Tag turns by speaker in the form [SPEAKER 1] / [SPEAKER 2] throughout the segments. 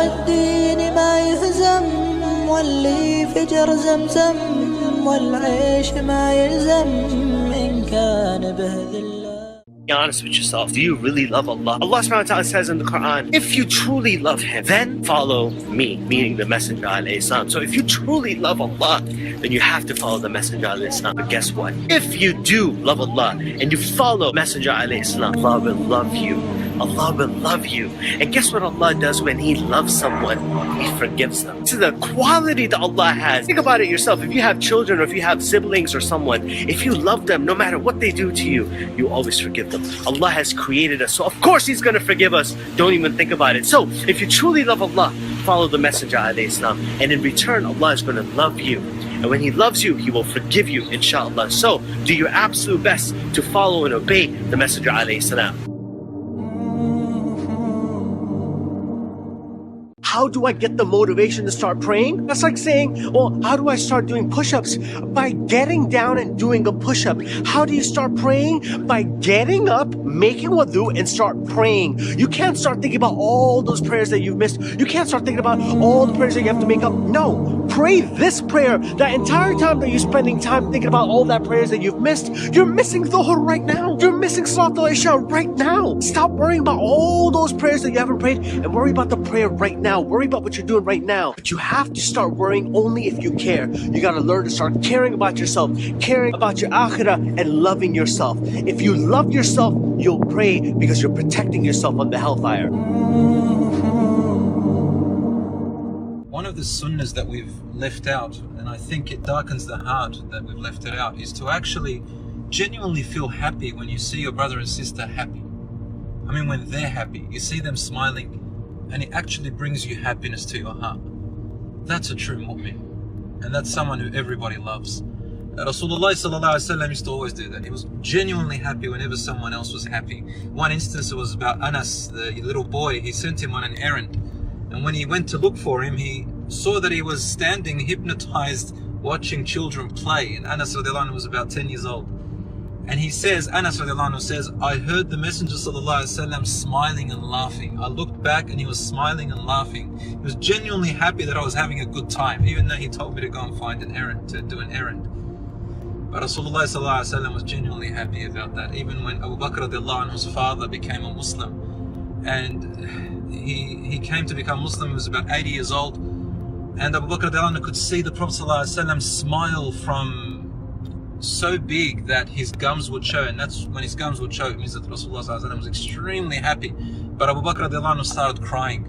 [SPEAKER 1] والدين ما يهزم واللي فجر زمزم والعيش ما يلزم إن كان به ذل.
[SPEAKER 2] Be honest with yourself. Do you really love Allah? Allah subhanahu wa ta'ala says in the Quran, if you truly love Him, then follow me, meaning the Messenger alayhi salam. So if you truly love Allah, then you have to follow the Messenger alayhi salam. But guess what? If you do love Allah and you follow Messenger alayhi salam, Allah will love you. Allah will love you. And guess what Allah does when He loves someone? He forgives them. This is the quality that Allah has. Think about it yourself. If you have children or if you have siblings or someone, if you love them, no matter what they do to you, you always forgive them. Allah has created us, so of course He's going to forgive us. Don't even think about it. So if you truly love Allah, follow the Messenger alayhi salam, and in return Allah is going to love you. And when He loves you, He will forgive you, inshallah. So do your absolute best to follow and obey the Messenger alayhi salam. How do I get the motivation to start praying? That's like saying, well, how do I start doing push-ups? By getting down and doing a push-up. How do you start praying? By getting up, making wudu, and start praying. You can't start thinking about all those prayers that you've missed. You can't start thinking about all the prayers that you have to make up. No, pray this prayer. That entire time that you're spending time thinking about all that prayers that you've missed, you're missing Dhuhr right now. You're missing Salat al-Isha right now. Stop worrying about all those prayers that you haven't prayed and worry about the prayer right now. Worry about what you're doing right now. But you have to start worrying only if you care. You gotta learn to start caring about yourself, caring about your akhirah, and loving yourself. If you love yourself, you'll pray because you're protecting yourself on the hellfire.
[SPEAKER 3] One of the sunnahs that we've left out, and I think it darkens the heart that we've left it out, is to actually genuinely feel happy when you see your brother and sister happy. I mean, when they're happy, you see them smiling, and it actually brings you happiness to your heart. That's a true mu'min, and that's someone who everybody loves. Rasulullah sallallahu alaihi wasallam used to always do that. He was genuinely happy whenever someone else was happy. One instance, it was about Anas, the little boy. He sent him on an errand, and when he went to look for him, he saw that he was standing hypnotized watching children play, and Anas radiallahu anhu was about 10 years old. And he says, Anas radiallahu anhu says, I heard the Messenger sallallahu alaihi wasallam smiling and laughing. I looked back and he was smiling and laughing. He was genuinely happy that I was having a good time, even though he told me to go and find an errand, to do an errand. But Rasulullah sallallahu alaihi wasallam was genuinely happy about that. Even when Abu Bakr radiallahu anhu's father became a Muslim, and he came to become Muslim, he was about 80 years old, and Abu Bakr radiallahu anhu could see the Prophet sallallahu alaihi wasallam smile from so big that his gums would show, and that's when his gums would show, it means that Rasulullah sallallahu alaihi wasallam was extremely happy. But Abu Bakr radiallahu anhu started crying.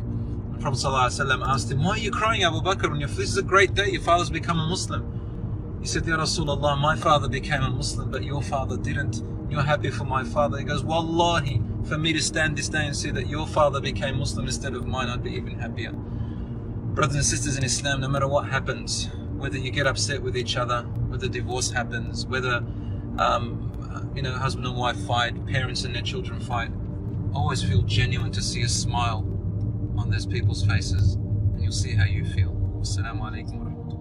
[SPEAKER 3] The Prophet sallallahu alaihi wasallam asked him, why are you crying, Abu Bakr? This is a great day, your father's become a Muslim. He said, Ya Rasulullah, my father became a Muslim, but your father didn't. You're happy for my father. He goes, Wallahi, for me to stand this day and see that your father became Muslim instead of mine, I'd be even happier. Brothers and sisters in Islam, no matter what happens, whether you get upset with each other, whether divorce happens, whether husband and wife fight, parents and their children fight, always feel genuine to see a smile on those people's faces, and you'll see how you feel. Assalamu alaikum wa rahmatullah.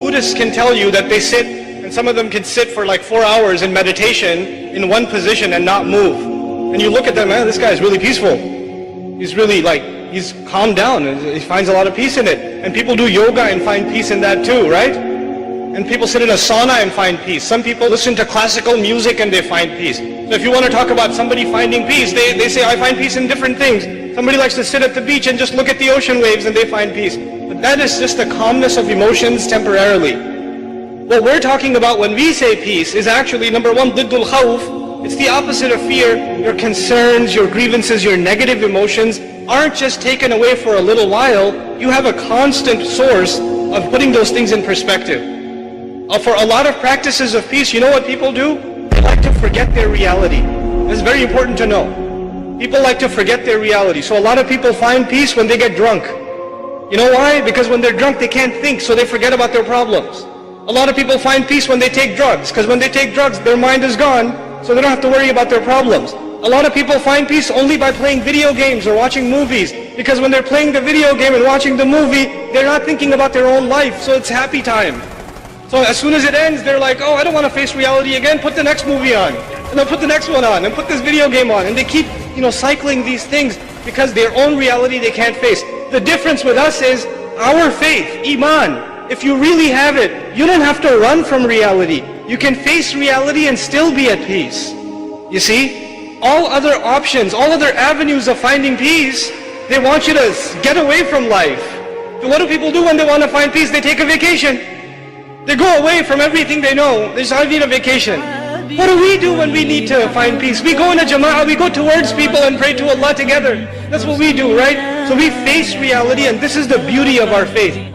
[SPEAKER 4] Buddhists can tell you that they sit, and some of them can sit for like 4 hours in meditation in one position and not move. And you look at them, man, this guy is really peaceful. He's really he's calmed down, and he finds a lot of peace in it. And people do yoga and find peace in that too, right? And people sit in a sauna and find peace. Some people listen to classical music and they find peace. So if you want to talk about somebody finding peace, they say, I find peace in different things. Somebody likes to sit at the beach and just look at the ocean waves and they find peace. But that is just the calmness of emotions temporarily. What we're talking about when we say peace is actually, number one, ضد الخوف. It's the opposite of fear. Your concerns, your grievances, your negative emotions aren't just taken away for a little while. You have a constant source of putting those things in perspective. For a lot of practices of peace, you know what people do? They like to forget their reality. It's very important to know. People like to forget their reality. So a lot of people find peace when they get drunk. You know why? Because when they're drunk they can't think, so they forget about their problems. A lot of people find peace when they take drugs, because when they take drugs their mind is gone, so they don't have to worry about their problems. A lot of people find peace only by playing video games or watching movies, because when they're playing the video game and watching the movie, they're not thinking about their own life, so it's happy time. So as soon as it ends, they're like, oh, I don't want to face reality again, put the next movie on, and then put the next one on, and put this video game on, and they keep cycling these things. because their own reality they can't face. The difference with us is our faith, Iman. If you really have it, you don't have to run from reality. You can face reality and still be at peace. You see, all other options, all other avenues of finding peace, they want you to get away from life. So what do people do when they want to find peace? They take a vacation. They go away from everything they know. They say, I need a vacation. What do we do when we need to find peace? We go in a jama'ah, we go towards people and pray to Allah together. That's what we do, right? So we face reality, and this is the beauty of our faith.